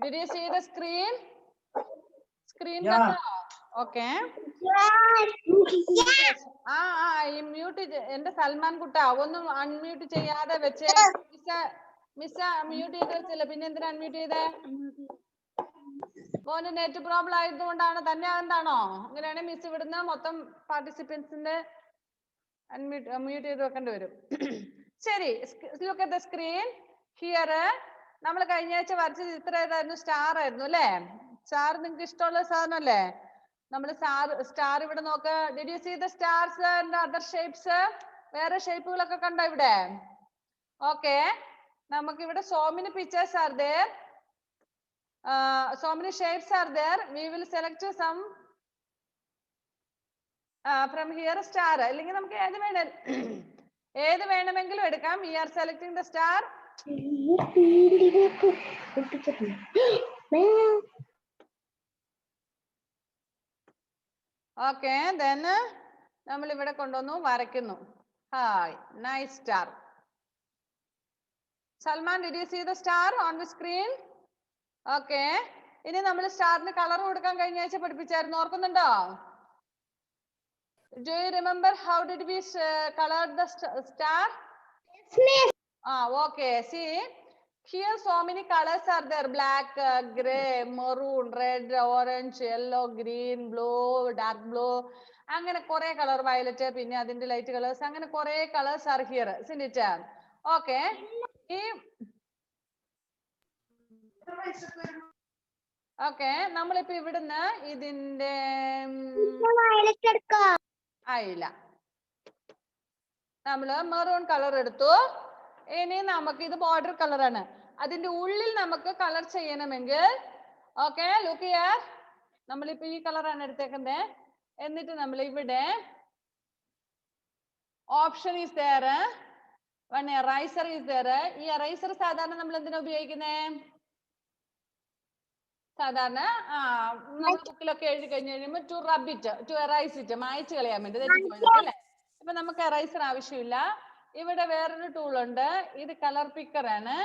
Did you see the screen? Screen Yeah. Okay. Yes. Mute എന്റെ സൽമാൻ കുട്ട ഒന്ന് unmute ചെയ്യാതെ വെച്ചേ. മിസ് മ്യൂട്ട് ചെയ്ത് വെച്ചല്ലേ, പിന്നെ എന്തിനാ അൺമ്യൂട്ട് ചെയ്തേ? മോന് നെറ്റ് പ്രോബ്ലം ആയതുകൊണ്ടാണ് തന്നെ എന്താണോ? അങ്ങനെയാണെങ്കിൽ മിസ് ഇവിടുന്ന് മൊത്തം പാർട്ടിസിപ്പൻസിന്റെ മ്യൂട്ട് ചെയ്ത് വെക്കേണ്ടി വരും. ശരി, look at the screen here. നമ്മൾ കഴിഞ്ഞ ആഴ്ച വരച്ച ചിത്രം ഏതായിരുന്നു? സ്റ്റാർ ആയിരുന്നു അല്ലേ? സ്റ്റാർ നിങ്ങൾക്ക് ഇഷ്ടമുള്ള സാധനം അല്ലേ? നമ്മൾ സ്റ്റാർ ഇവിടെ നോക്ക്. Did you see the stars and other shapes? വേറെ ഷേപ്പുകളൊക്കെ കണ്ടോ ഇവിടെ? ഓക്കെ, നമുക്ക് ഇവിടെ so many pictures are there. So many shapes are there. We will select some from here star. അല്ലെങ്കിൽ നമുക്ക് ഏത് വേണമെങ്കിലും എടുക്കാം. We are selecting the star. Okay, then നമ്മൾ ഇവിടെ കൊണ്ടുവന്നു വരയ്ക്കുന്നു. Hi, nice star. Salman, did you see the star on the screen? Okay, ഇനി നമ്മൾ സ്റ്റാറിന് കളർ കൊടുക്കാൻ കഴിഞ്ഞ ആഴ്ച പഠിപ്പിച്ചായിരുന്നു, ഓർക്കുന്നുണ്ടോ? Do you remember how did we color the star? Yes, miss. Okay, see here so many colors are there. Black, gray, maroon, red, orange, yellow, green, blue, dark blue. അങ്ങനെ കുറെ colour, violet, പിന്നെ അതിന്റെ light colours, അങ്ങനെ കുറെ colours are here, isn't it? Okay, നമ്മളിപ്പോ ഇവിടുന്ന് ഇതിന്റെ ആയില്ല, നമ്മള് മെറൂൺ കളർ എടുത്തു. ഇനി നമുക്ക് ഇത് ബോർഡർ കളർ ആണ്. അതിന്റെ ഉള്ളിൽ നമുക്ക് കളർ ചെയ്യണമെങ്കിൽ ഓക്കെ, ലുക്ക് ഹിയർ. നമ്മളിപ്പോ ഈ കളറാണ് എടുത്തേക്കുന്നത്. എന്നിട്ട് നമ്മൾ ഇവിടെ option is there, one eraser is there. ഈ എറൈസർ സാധാരണ നമ്മൾ എന്തിനാ ഉപയോഗിക്കുന്നത്? സാധാരണ നമ്മൾ ബുക്കിലൊക്കെ എഴുതി കഴിഞ്ഞ് കഴിയുമ്പോൾ to rub it, to erase it, മായ്ച്ചു കളയാൻ വേണ്ടി, തെറ്റിപ്പോയതൊക്കെ അല്ലേ? ഇപ്പൊ നമുക്ക് എറൈസർ ആവശ്യമില്ല. ഇവിടെ വേറൊരു ടൂൾ ഉണ്ട്, ഇത് കളർ പിക്കർ ആണ്.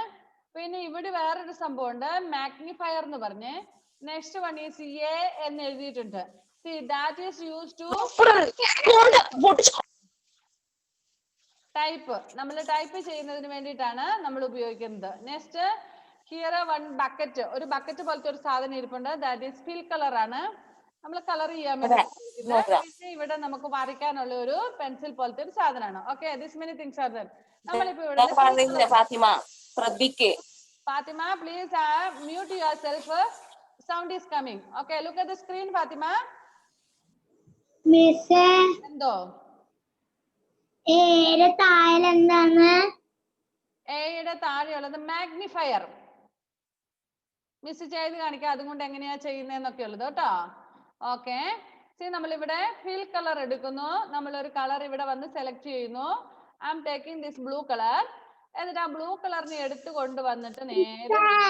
പിന്നെ ഇവിടെ വേറൊരു സംഭവം ഉണ്ട്, മാഗ്നിഫയർ എന്ന് പറഞ്ഞ്. നെക്സ്റ്റ് വൺ ഈസ് എ എന്ന് എഴുതിയിട്ടുണ്ട്. See, that is used to type. നമ്മൾ ടൈപ്പ് ചെയ്യുന്നതിന് വേണ്ടിയിട്ടാണ് നമ്മൾ ഉപയോഗിക്കുന്നത്. നെക്സ്റ്റ് ഹിയർ വൺ ബക്കറ്റ്, ഒരു ബക്കറ്റ് പോലത്തെ ഒരു സാധനം ഇരിപ്പുണ്ട്. ദാറ്റ് ഈസ് ഫിൽ കളർ ആണ്, നമ്മൾ കളർ ചെയ്യാൻ വേണ്ടി. പിന്നെ ഇവിടെ നമുക്ക് വരയ്ക്കാനുള്ള ഒരു പെൻസിൽ പോലത്തെ ഒരു സാധനമാണ്. Okay, this many things are there. നമ്മളിപ്പോ ഇവിടെ Fatima, please mute yourself, sound is coming. Okay, look at the screen Fatima. എന്തോ എയുടെ താഴെ എന്താണ്? എയുടെ താഴെയുള്ളത് മാഗ്നിഫയർ. മിസ് ചെയ്ത് കാണിക്കാം അതുകൊണ്ട് എങ്ങനെയാ ചെയ്യുന്നതെന്നൊക്കെ ഉള്ളത് കേട്ടോ. ഓക്കെ, നമ്മളിവിടെ ഫിൽ കളർ എടുക്കുന്നു. നമ്മളൊരു കളർ ഇവിടെ വന്ന് സെലക്ട് ചെയ്യുന്നു. I am taking this blue colour. എന്നിട്ട് ആ ബ്ലൂ കളറിനെ എടുത്ത് കൊണ്ടുവന്നിട്ട് നേരെ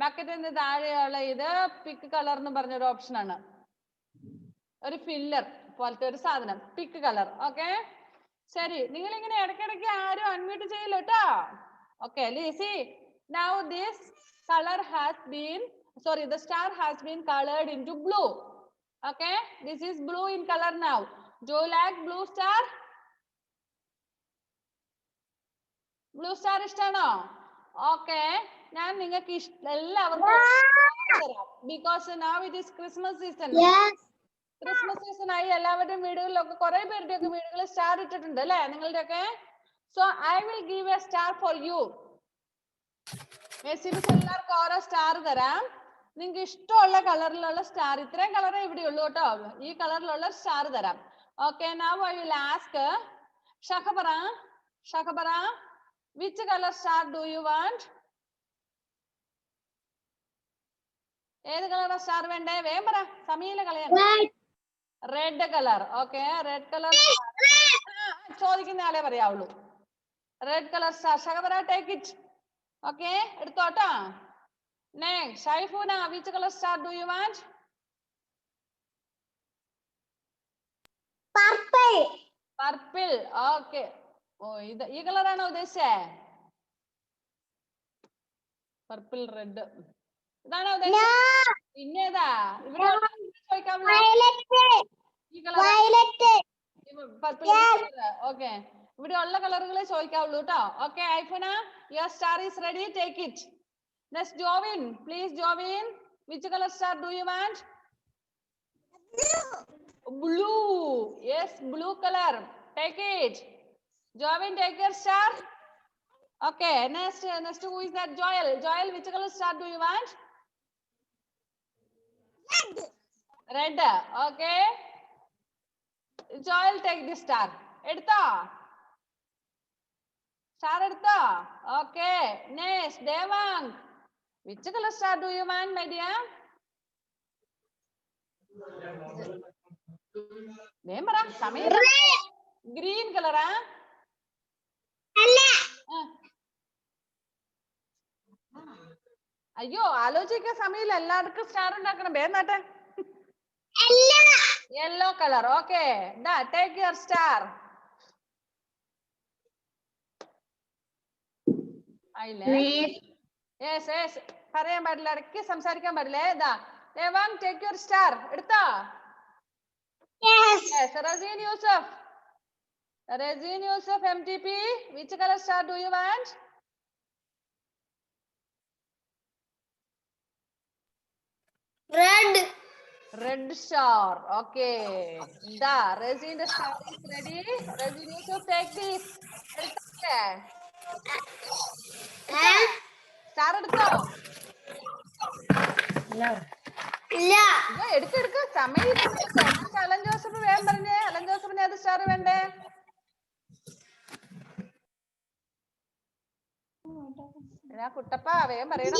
ബക്കറ്റിന്റെ താഴെയുള്ള ഇത് പിക്ക് കളർ എന്ന് പറഞ്ഞൊരു ഓപ്ഷൻ ആണ്, ഒരു ഫില്ലർ പോലത്തെ ഒരു സാധനം, പിക്ക് കളർ. ഓക്കെ, ശരി, നിങ്ങൾ ഇങ്ങനെ ഇടയ്ക്കിടയ്ക്ക് ആരും അൺമ്യൂട്ട് ചെയ്യില്ല കേട്ടോ. Okay, see now this color has been, sorry, the star has been colored into blue. Okay, this is blue in color now. Do you like blue star? Blue star ഇഷ്ടാണോ? Okay, ഞാൻ നിങ്ങൾക്ക് എല്ലാവർക്കും because now it is Christmas season. Christmas season ആയി, എല്ലാവരുടെയും വീടുകളിലൊക്കെ കുറെ പേരുടെയൊക്കെ വീടുകളിൽ star ഇട്ടിട്ടുണ്ട് അല്ലേ നിങ്ങളുടെയൊക്കെ? So I will give A star for you. എല്ലാവർക്കും ഓരോ സ്റ്റാർ തരാം. നിങ്ങൾക്ക് ഇഷ്ടമുള്ള കളറിലുള്ള സ്റ്റാർ, ഇത്രയും കളറേ ഇവിടെ ഉള്ളൂ കേട്ടോ, ഈ കളറിലുള്ള സ്റ്റാർ തരാം. Okay, now I will ask Shakhabara, which color star do you want? ഏത് കളറാ സ്റ്റാർ വേണ്ടേ? വേഗം പറ, സമയമില്ല കളയാണ്. Red colour. Okay, red colour ചോദിക്കുന്ന ആളെ പറയാവുള്ളൂ. Red colour star. Shahbara, take it. Okay, എടുത്തോട്ടോ. Next Shaifuna, which color star do you want? Purple. Purple. Okay, ഓ ഈ കളറാണോ ഉദ്ദേശിച്ചേ? പർപ്പിൾ റെഡ് ഇതാണോ ഉദ്ദേശിച്ചത്? പിന്നേതാ ഇവിടെ ചോദിക്കാമല്ലോ. ഈ കളർ പർപ്പിൾ ഓക്കെ. ഇവിടെ ഉള്ള കളറുകളെ ചോദിക്കാവുള്ളൂ കേട്ടോ. Okay Aifana, your star is ready, take it. Next Jovin, please Jovin, which color star do you want? Blue. Yes, blue color. Take it. Jovin, take your star. Okay, next who is that? Joel. Joel, which color star do you want? Red. Okay. Joel, take this star. Edutho. Star edutho. Okay. Next, Devang. Which color star do you want, my dear? Green color. അയ്യോ ആലോചിക്കാൻ സമയമില്ല, എല്ലാവർക്കും star ഉണ്ടാക്കണം. വേന്നാട്ടെ. Yellow colour. Okay, take your star. പറയാൻ പാടില്ല, ഇടയ്ക്ക് സംസാരിക്കാൻ പാടില്ലേ. Take your star. എടുത്തോ? Razin Yusuf. Razin Yusuf, MTP. Which color star do you want? Red. Red star. Okay. Razin the star is ready. Razin Yusuf, take this. Star എടുത്തോ? എടുക്ക സമയം. Allen Joseph വേഗം പറഞ്ഞേ. അലൻ ജോസഫിന് ഏത് star വേണ്ടേ? കുട്ടപ്പ വേഗം പറയണം.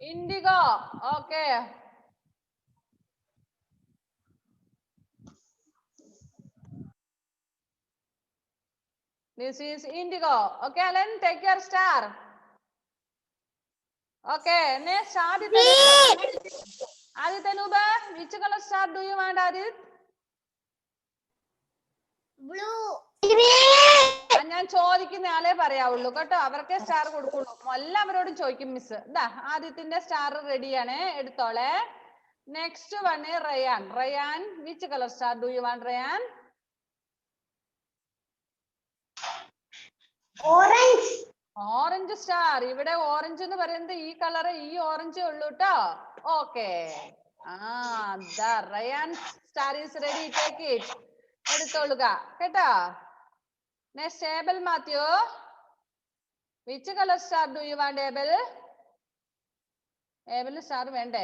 IndiGo. Okay. This is indigo. Okay, Alan, take your star. Okay, next Adit Anuba, which color star do you want, Adit? Blue. ഞാൻ ചോദിക്കുന്ന ആളെ പറയാവുള്ളൂ കേട്ടോ, അവർക്കേ സ്റ്റാർ കൊടുക്കുള്ളൂ. എല്ലാവരോടും ചോദിക്കും മിസ്. ആദ്യത്തിന്റെ സ്റ്റാർ റെഡിയാണ്, എടുത്തോളെ. Next one Rayan. Rayan, which colour star do you want Rayan? Orange. Orange star. ഇവിടെ ഓറഞ്ച് എന്ന് പറയുന്നത് ഈ കളർ, ഈ ഓറഞ്ച് ഉള്ളൂ കേട്ടോ. Okay. Rayan star is ready, take it. എടുത്തോളുക കേട്ടോ. Next, Abel Matthew. Which color star do you want, Abel? Abel star വേണ്ടേ?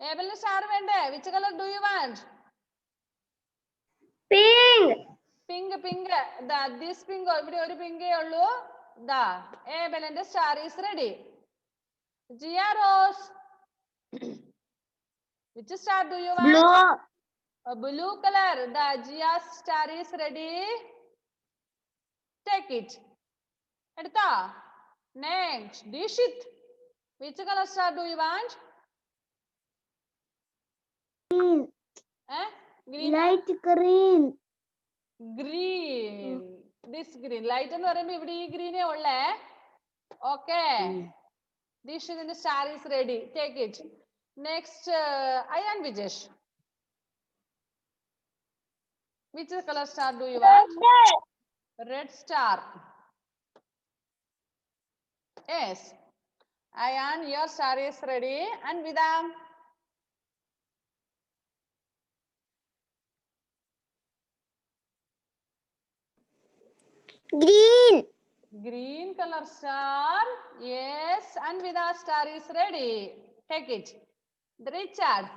Abel star വേണ്ടേ? Which color do you want? Pink. Pink. This pink. ഇവിടെ ഒരു പിങ്കേ ഉള്ളൂ. Abelന്റെ star is ready. Gia Rose. Which star do you want? Blue. A blue color. The Gia's star is ready. Take it. Edutha. Next, Dishit. Which color star do you want? Green. Green. Light green. Green. This green. Light എന്ന് പറയുമ്പോൾ ഇവിടെ ഈ ഗ്രീനേ ഉള്ളേ. Okay. Dishit's star is ready. Take it. Next, Ayan Vijesh. Which color star do you want? Red star. Yes. Ayan, your star is ready. And Vidam? Green. Green color star. Yes. And Vida's star is ready. Take it. Richard.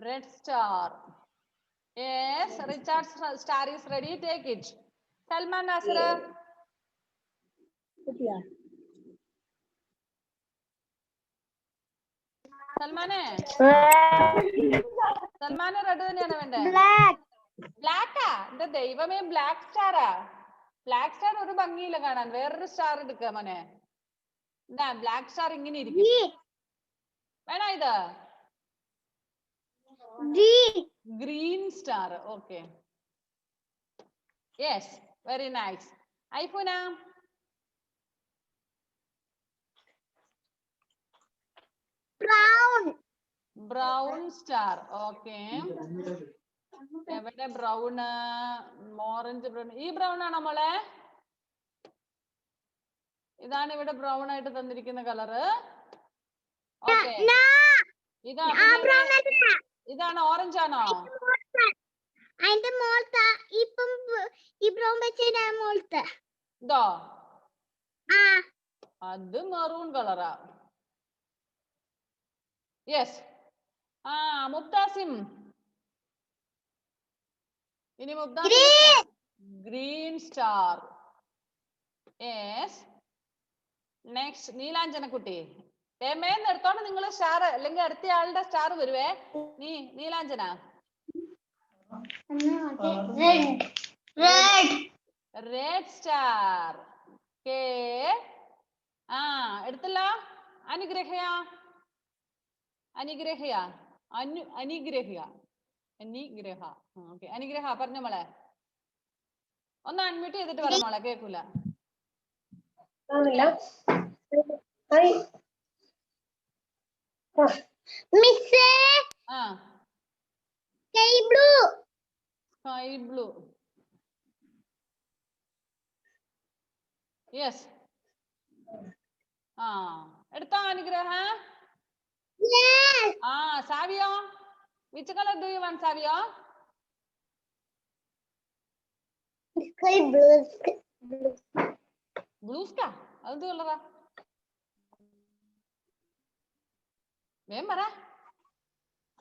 Red star. Yes, Richard's star is ready. Take it. Salman Nasra. Salmane. Salmane red തന്നെയാണ് വേണ്ടേ? Black. Black ആ? എന്റെ ദൈവമേ, black സ്റ്റാറാ? Black star ഒരു ഭംഗിയില്ല കാണാൻ. വേറൊരു star എടുക്കുക മോനെ. എന്താ ബ്ലാക്ക് സ്റ്റാർ ഇങ്ങനെ ഇരിക്കും. വേണോ ഇത്? Green star. Okay, yes, very nice. Aifuna? Brown star. Okay, എവിടെ ബ്രൗണ്? Orange brown. ഈ ബ്രൗൺ ആണോ മോളെ? ഇതാണ് ഇവിടെ ബ്രൗൺ ആയിട്ട് തന്നിരിക്കുന്ന കളറ്. ഓക്കെ, ഇതാണ് ഓറഞ്ച് ആണോ? ഇതോ? അത് മെറൂൺ കളറാ. യെസ്. മുക്താസിം, ഇനി Muktasim. Green star. Yes. Next നീലാഞ്ജനക്കുട്ടി. മേന്ന് എടുത്തോണ്ട് നിങ്ങൾ സ്റ്റാർ, അല്ലെങ്കിൽ അടുത്ത ആളുടെ സ്റ്റാർ വരുവേ. നീലാഞ്ജന. Red star. എടുത്തല്ല. അനുഗ്രഹയ. അനുഗ്രഹ പറഞ്ഞ മോളെ. ഒന്ന് അൺമ്യൂട്ട് ചെയ്തിട്ട് പറ മോളെ, കേൾക്കൂല. Sky blue. യെസ്. എടുത്തോ Anugraha? Savio? Which colour do you want Savio? Blue sky? അതെന്ത് കളറാ? വേം പറ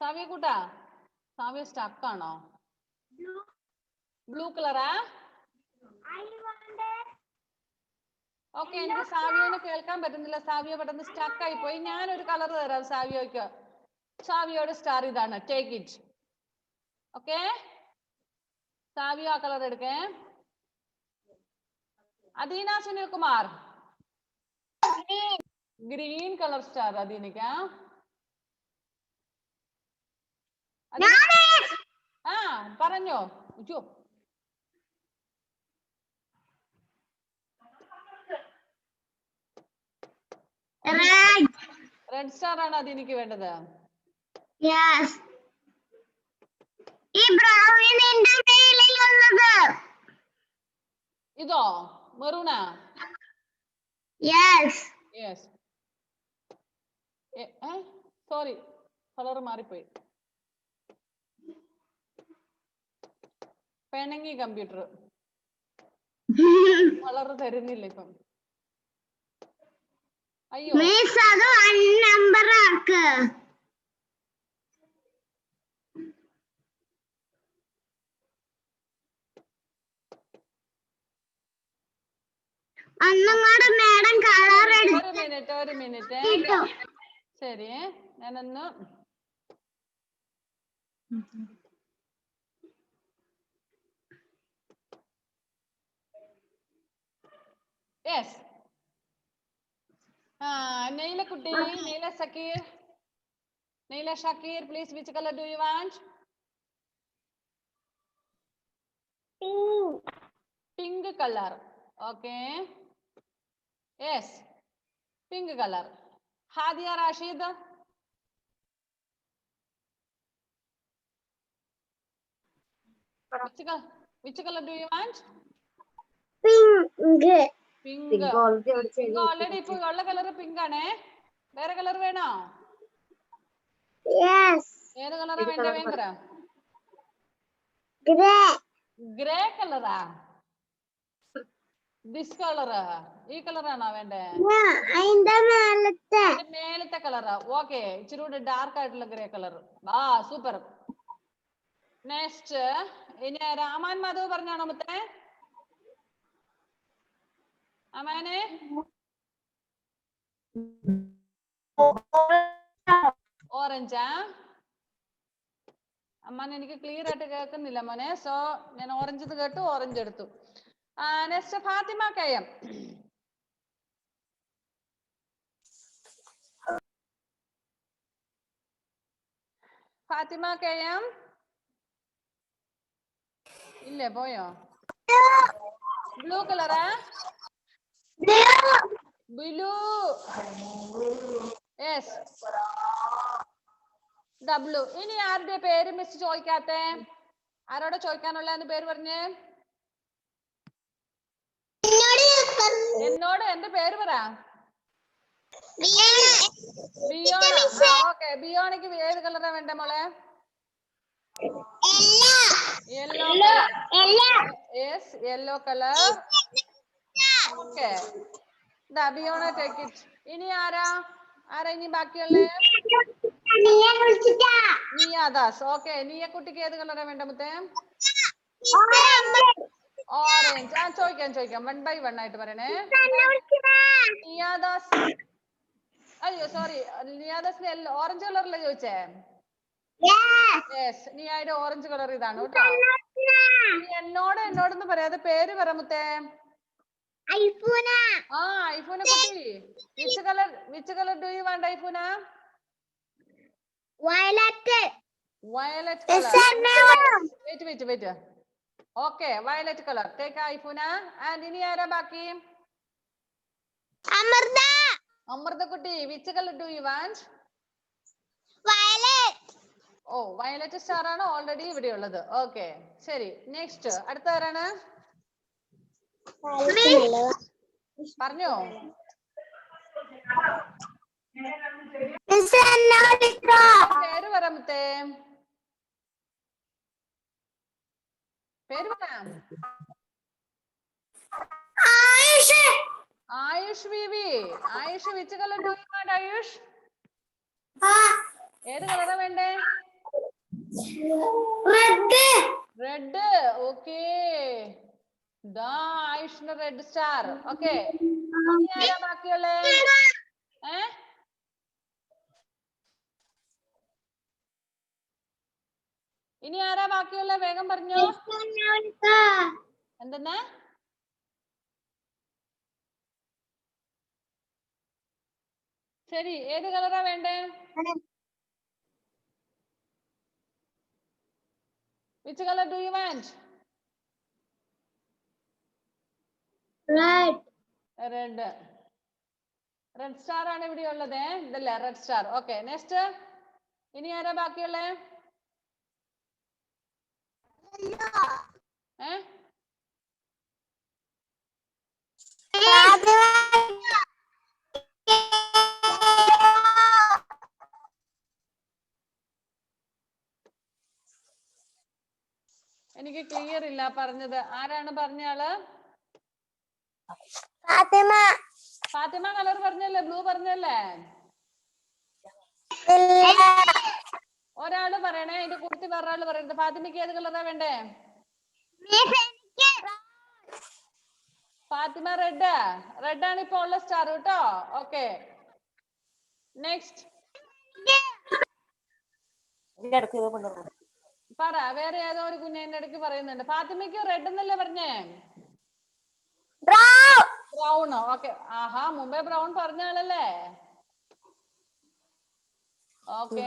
സാവിയ കൂട്ടാ. സാവിയ സ്റ്റക്കാണോ? ബ്ലൂ കളറാ? ഓക്കെ, എനിക്ക് സാവിയോനെ കേൾക്കാൻ പറ്റുന്നില്ല. സാവിയോ പെട്ടെന്ന് സ്റ്റക്ക് ആയി പോയി. ഞാനൊരു കളർ തരാം സാവിയോക്ക്. സാവിയോയുടെ സ്റ്റാർ ഇതാണ്. Take it. ഓക്കെ, സാവിയോ ആ കളർ എടുക്കേ. Adeena Sunilkumar. Green colour star അദീനയ്ക്ക്. പറഞ്ഞോ. റെഡ് സ്റ്റാർ ആണ് അദീനയ്ക്ക് വേണ്ടത്. ഇതോ മെറൂണാ? യെസ്. സോറി, കളർ മാറിപ്പോയി. പെണങ്ങി കമ്പ്യൂട്ടർ. കളർ തരുന്നില്ല ഇപ്പം. അയ്യോ, ഒരു മിനിറ്റ്. ശരി, ഞാനൊന്ന് yes. Naila Kutti, Naila Shakir, please, which color do you want? Pink color. Okay. Yes, pink color. Hadia Rashid. Which color do you want? Pink. Already ഇപ്പൊ ഉള്ള colour pink ആണേ. വേറെ കളർ വേണോ? ഏത് കളറാ വേണ്ടേ? വേണ്ട. ഗ്രേ കളറാ? ദിസ് കളറാ? ഈ കളറാണോ വേണ്ടേ? മേലത്തെ കളറാ? ഓക്കെ, ഇച്ചിരി കൂടെ ഡാർക്ക് ആയിട്ടുള്ള ഗ്രേ കളർ. സൂപ്പർ. നെക്സ്റ്റ് ഇനി രാമാൻ മാധവ് പറഞ്ഞാണോ മുത്തേ? അമാനെ ഓറഞ്ചാ? അമ്മാൻ എനിക്ക് ക്ലിയർ ആയിട്ട് കേൾക്കുന്നില്ല മോനെ. സോ ഞാൻ ഓറഞ്ച് കേട്ടു, ഓറഞ്ച് എടുത്തു. നെക്സ്റ്റ് ഫാത്തിമ കെയം. ഫാത്തിമ കെയം ഇല്ലേ, പോയോ? ബ്ലൂ കളറാ? ബ്ലൂ. യെസ്, ഡബ്ലു. ഇനി ആരുടെ പേര് മിസ് ചോദിക്കാത്തെ? ആരോടെ ചോദിക്കാനുള്ളതെന്ന് പേര് പറഞ്ഞേ. എന്നോട് എന്റെ പേര് പറ. ബിയോണ. ഓക്കെ, ബിയോണയ്ക്ക് ഏത് കളറാ വേണ്ടേ മോളെ? Yellow colour. Yes, yellow colour. Okay, Biyona take it. ഇനി ആരാ ഇനി ബാക്കിയുള്ളേ? നിയാദാസ്. ഓക്കെ, നിയ കുട്ടിക്ക് ഏത് കളറാ വേണ്ട മുത്തേ? ഓറഞ്ച്. ചോദിക്കാം 1 by 1 ആയിട്ട് പറയണേ. നിയാദാസ്, അയ്യോ സോറി, നിയാദാസിന് ഓറഞ്ച് കളറല്ലേ ചോദിച്ചേ? യെസ്, നിയായുടെ ഓറഞ്ച് കളർ ഇതാണ് കേട്ടോ. എന്നോടൊന്ന് പറയാതെ പേര് പറ മുത്തേ. ഐഫൂന കുട്ടി. Which colour do you want Aifoona? Violet colour. Wait. Okay, violet colour take Aifoona. And ഇനി ആരാ ബാക്കി? അമൃത കുട്ടി, which colour do you want? ഓ, വയലറ്റ് സ്റ്റാർ ആണ് ഓൾറെഡി ഇവിടെ ഉള്ളത്. ഓക്കെ, ശരി. നെക്സ്റ്റ് അടുത്ത ആരാണ്? പറഞ്ഞോ. പേര് പറ മുത്തേ, പേര് പറ. Ayush Beevi. Ayush, which colour do you want Ayush? ഏത് കളറാ വേണ്ടേ? റെഡ്. ഓക്കെ, ആയുഷിന്റെ റെഡ് സ്റ്റാർ. ഓക്കെ, ഇനി ആരാ ബാക്കിയുള്ളേ? ഇനി ആരാ ബാക്കിയുള്ള? വേഗം പറഞ്ഞോ. എന്തെന്നാ? ശരി, ഏത് കളറാ വേണ്ടേ? Which colour do you want? Red. Red star ആണ് ഇവിടെ ഉള്ളത്. ഇതല്ലേ റെഡ് സ്റ്റാർ. Okay, next. ഇനി ആരാ ബാക്കിയുള്ളേ? എനിക്ക് ക്ലിയർ ഇല്ല പറഞ്ഞത്. ആരാണ് പറഞ്ഞ ആള്? ഫാത്തിമ കളർ പറഞ്ഞല്ലേ? ബ്ലൂ പറഞ്ഞല്ലേ? ഒരാള് പറയണേ, അതിന്റെ കുറിച്ച് വേറൊരാള് പറയരുത്. ഫാത്തിമയ്ക്ക് ഏത് കളറാ വേണ്ടേ? ഫാത്തിമ റെഡ് ആണ് ഇപ്പൊ ഉള്ള സ്റ്റാർ കേട്ടോ. ഓക്കെ, നെക്സ്റ്റ് പറ. വേറെ ഏതോ ഒരു കുഞ്ഞിന്റെ ഇടയ്ക്ക് പറയുന്നുണ്ട്. ഫാത്തിമയ്ക്ക് റെഡ് എന്നല്ലേ പറഞ്ഞേ? ബ്രൗൺ. ഓക്കെ, ആഹാ, മുമ്പേ ബ്രൗൺ പറഞ്ഞ ആളല്ലേ? ഓക്കെ,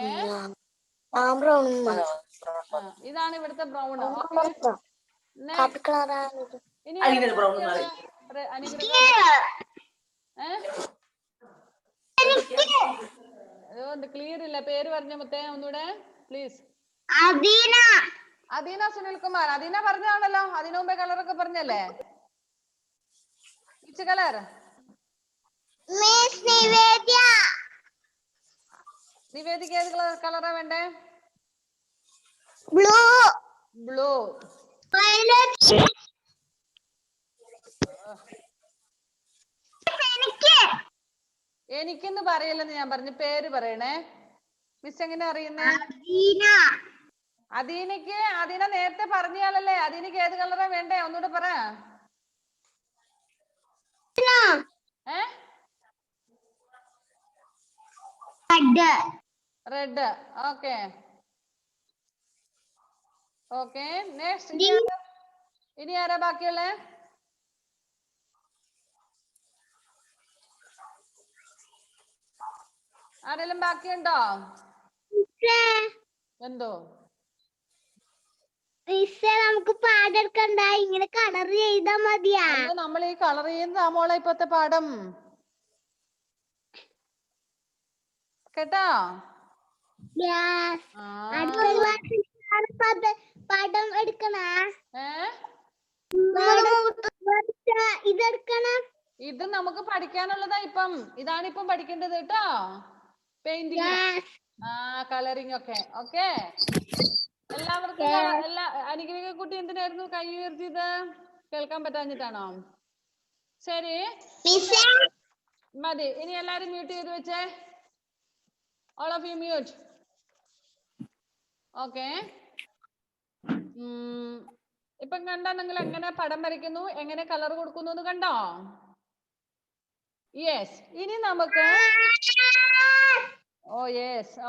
ഇതാണ് ഇവിടുത്തെ ബ്രൗൺ. ഇനി ക്ലിയർ ഇല്ല. പേര് പറഞ്ഞ മുത്തേ ഒന്നൂടെ പ്ലീസ്. അദീന സുനിൽകുമാർ. അദീന പറഞ്ഞാണല്ലോ. അതിനു മുമ്പേ കളറൊക്കെ പറഞ്ഞല്ലേ? Which colour? നിവേദിക്ക് ഏത് കളറാ വേണ്ടേ? ബ്ലൂ. എനിക്കെന്ന് പറയില്ലെന്ന് ഞാൻ പറഞ്ഞു. പേര് പറയണേ. മിസ് എങ്ങനെ അറിയുന്നേ? അദീന നേരത്തെ പറഞ്ഞാലല്ലേ. അദീനക്ക് ഏത് കളറാ വേണ്ടേ? ഒന്നുകൂടെ പറ. റെഡ്. Okay, next. ഇനി ആരാ ബാക്കിയുള്ളേ? ആരെങ്കിലും ബാക്കിയുണ്ടോ? എന്തോ നമുക്ക് പാടെടുക്കണ്ട, ഇങ്ങനെ കളർ ചെയ്താ മതിയാ. നമ്മൾ ഈ കളർ ചെയ്യുന്നതാ മോളെ ഇപ്പത്തെ പാഠം കേട്ടോ. പടം എടുക്കണ ഇതെടുക്കണം. ഇത് നമുക്ക് പഠിക്കാനുള്ളതാ. ഇതാണ് ഇപ്പം പഠിക്കേണ്ടത് കേട്ടോ. പെയിന്റിങ്, കളറിങ് ഒക്കെ. ഓക്കെ, എല്ലാവർക്കും അനുഗ്രഹിക കുട്ടി എന്തിനായിരുന്നു കൈ ഉയർത്തിയത്? കേൾക്കാൻ പറ്റാഞ്ഞിട്ടാണോ? ശരി മതി. ഇനി എല്ലാരും മ്യൂട്ട് ചെയ്ത് വെച്ചേ. All of you mute. Okay, ഇപ്പം കണ്ടോ നിങ്ങൾ എങ്ങനെ പടം വരയ്ക്കുന്നു, എങ്ങനെ കളർ കൊടുക്കുന്നു എന്ന് കണ്ടോ? യെസ്. ഇനി നമുക്ക്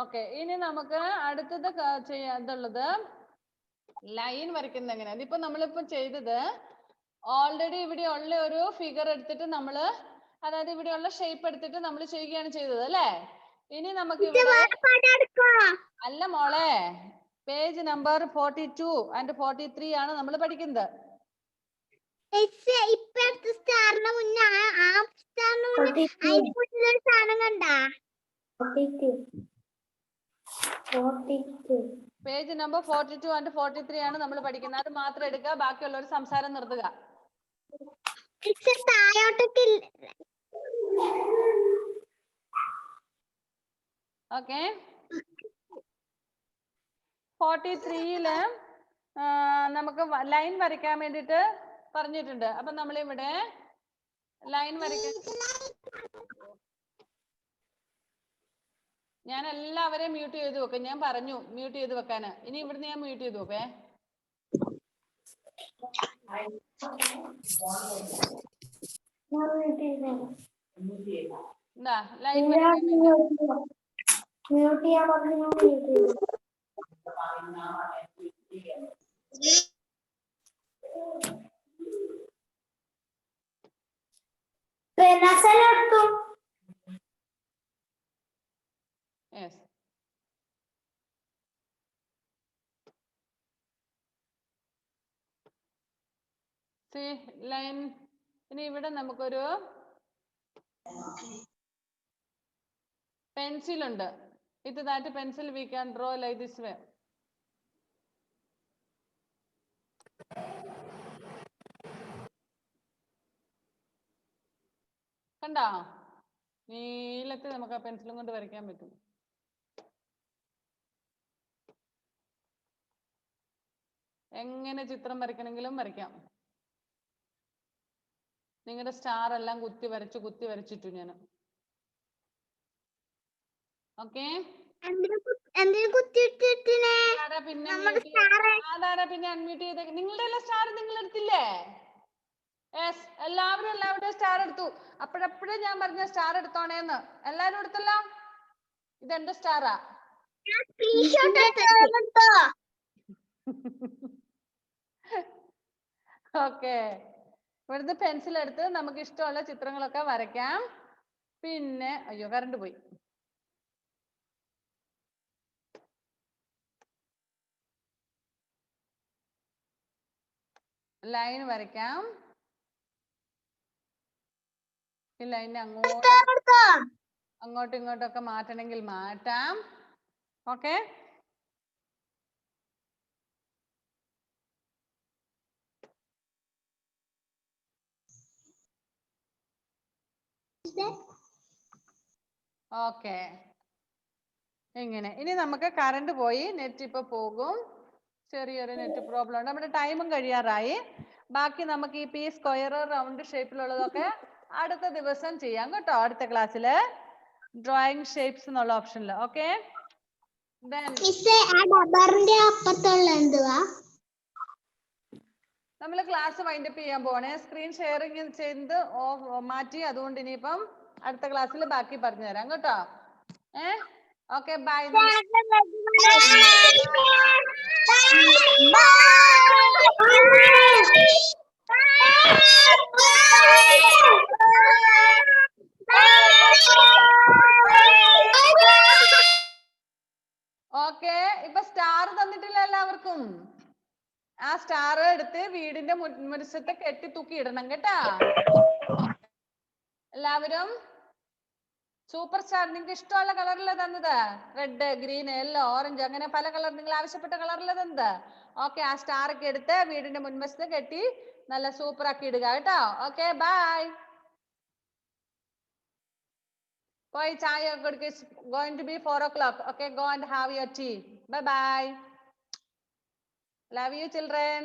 ഓക്കെ, ഇനി നമുക്ക് അടുത്തത് ചെയ്യാതുള്ളത് ലൈൻ വരയ്ക്കുന്നത് എങ്ങനെ. അതിപ്പോ നമ്മളിപ്പോ ചെയ്തത് ഓൾറെഡി ഇവിടെ ഉള്ള ഒരു ഫിഗർ എടുത്തിട്ട് നമ്മള്, അതായത് ഇവിടെയുള്ള ഷേപ്പ് എടുത്തിട്ട് നമ്മൾ ചെയ്യുകയാണ് ചെയ്തത് അല്ലേ? ഇനി നമുക്ക് ഇവിടെ അല്ല മോളെ, പേജ് നമ്പർ 42 and 43 ആണ് നമ്മൾ പഠിക്കുന്നത്. പേജ് നമ്പർ 42 and 43 ആണ് നമ്മൾ പഠിക്കുന്നത്. അത് മാത്രം എടുക്കുക, ബാക്കിയുള്ളവർ സംസാരം നിർത്തുക. ഓക്കെ, 43-ല് നമുക്ക് ലൈൻ വരയ്ക്കാൻ വേണ്ടിട്ട് പറഞ്ഞിട്ടുണ്ട്. അപ്പൊ നമ്മളിവിടെ ലൈൻ വരയ്ക്കാൻ ഞാൻ എല്ലാവരെയും മ്യൂട്ട് ചെയ്ത് വെക്കും. ഞാൻ പറഞ്ഞു മ്യൂട്ട് ചെയ്ത് വെക്കാന്. ഇനി ഇവിടുന്ന് ഞാൻ മ്യൂട്ട് ചെയ്ത് വെക്കേ. എന്താ ലൈൻ യെസ്. ലൈൻ. ഇനി ഇവിടെ നമുക്കൊരു പെൻസിൽ ഉണ്ട്. With that pencil we can draw like this way. കണ്ടോ? നീളത്തിൽ നമുക്ക് ആ പെൻസിലും കൊണ്ട് വരയ്ക്കാൻ പറ്റും. എങ്ങനെ ചിത്രം വരയ്ക്കണമെങ്കിലും വരയ്ക്കാം. നിങ്ങളുടെ സ്റ്റാർ എല്ലാം കുത്തി വരച്ചിട്ടു ഞാൻ. ഓക്കെ, പിന്നെ അൺമ്യൂട്ട് ചെയ്ത നിങ്ങളുടെ എല്ലാം സ്റ്റാർ നിങ്ങൾ എടുത്തില്ലേ? യെസ്, എല്ലാവരും സ്റ്റാർ എടുത്തു. അപ്പോഴപ്പോഴേ ഞാൻ പറഞ്ഞ സ്റ്റാർ എടുത്തോണേന്ന്. എല്ലാരും എടുത്തല്ലോ. ഇതെന്റെ സ്റ്റാറാ. ഓക്കെ, ഇവിടുത്തെ പെൻസിൽ എടുത്ത് നമുക്ക് ഇഷ്ടമുള്ള ചിത്രങ്ങളൊക്കെ വരയ്ക്കാം. പിന്നെ അയ്യോ കറണ്ട് പോയി. ലൈൻ വരയ്ക്കാം. ഈ ലൈനിനെ അങ്ങോട്ടും ഇങ്ങോട്ടൊക്കെ മാറ്റണമെങ്കിൽ മാറ്റാം. ഓക്കെ, ഓക്കെ, ഇങ്ങനെ. ഇനി നമുക്ക് കറണ്ട് പോയി, നെറ്റ് ഇപ്പൊ പോകും. ചെറിയൊരു നെറ്റ് പ്രോബ്ലം ഉണ്ട്. നമ്മുടെ ടൈമും കഴിയാറായി. ബാക്കി നമുക്ക് ഈ പി സ്ക്വയർ റൗണ്ട് ഷേപ്പിലുള്ളതൊക്കെ അടുത്ത ദിവസം ചെയ്യാം കേട്ടോ. അടുത്ത ക്ലാസ്സിൽ ഡ്രോയിങ് ഷേപ്സ് എന്നുള്ള ഓപ്ഷനിൽ. ഓക്കെ, നമ്മൾ ക്ലാസ് വൈൻഡപ്പ് ചെയ്യാൻ പോവാണ്. സ്ക്രീൻ ഷെയറിംഗ് ചെയ്ത് മാറ്റി. അതുകൊണ്ട് ഇനിയിപ്പം അടുത്ത ക്ലാസ്സിൽ ബാക്കി പറഞ്ഞു തരാം കേട്ടോ. Okay, by. Bye. സ്റ്റാർ എടുത്ത് വീടിന്റെ മുൻവശത്ത് കെട്ടി തൂക്കി ഇടണം കേട്ടാ. എല്ലാവരും സൂപ്പർ സ്റ്റാർ നിങ്ങൾക്ക് ഇഷ്ടമുള്ള കളറിൽ തന്നത് റെഡ്, ഗ്രീൻ, യെല്ലോ, ഓറഞ്ച് അങ്ങനെ പല കളർ നിങ്ങൾ ആവശ്യപ്പെട്ട കളറിൽ തന്നത്. ഓക്കെ, ആ സ്റ്റാർ ഒക്കെ എടുത്ത് വീടിന്റെ മുൻവശത്ത് കെട്ടി നല്ല സൂപ്പർ ആക്കി ഇടുക കേട്ടോ. Okay, bye. പോയി ചായ കൊടുക്കുക. Going to be 4 o'clock. Okay, go and have your tea. Bye bye. Love you children.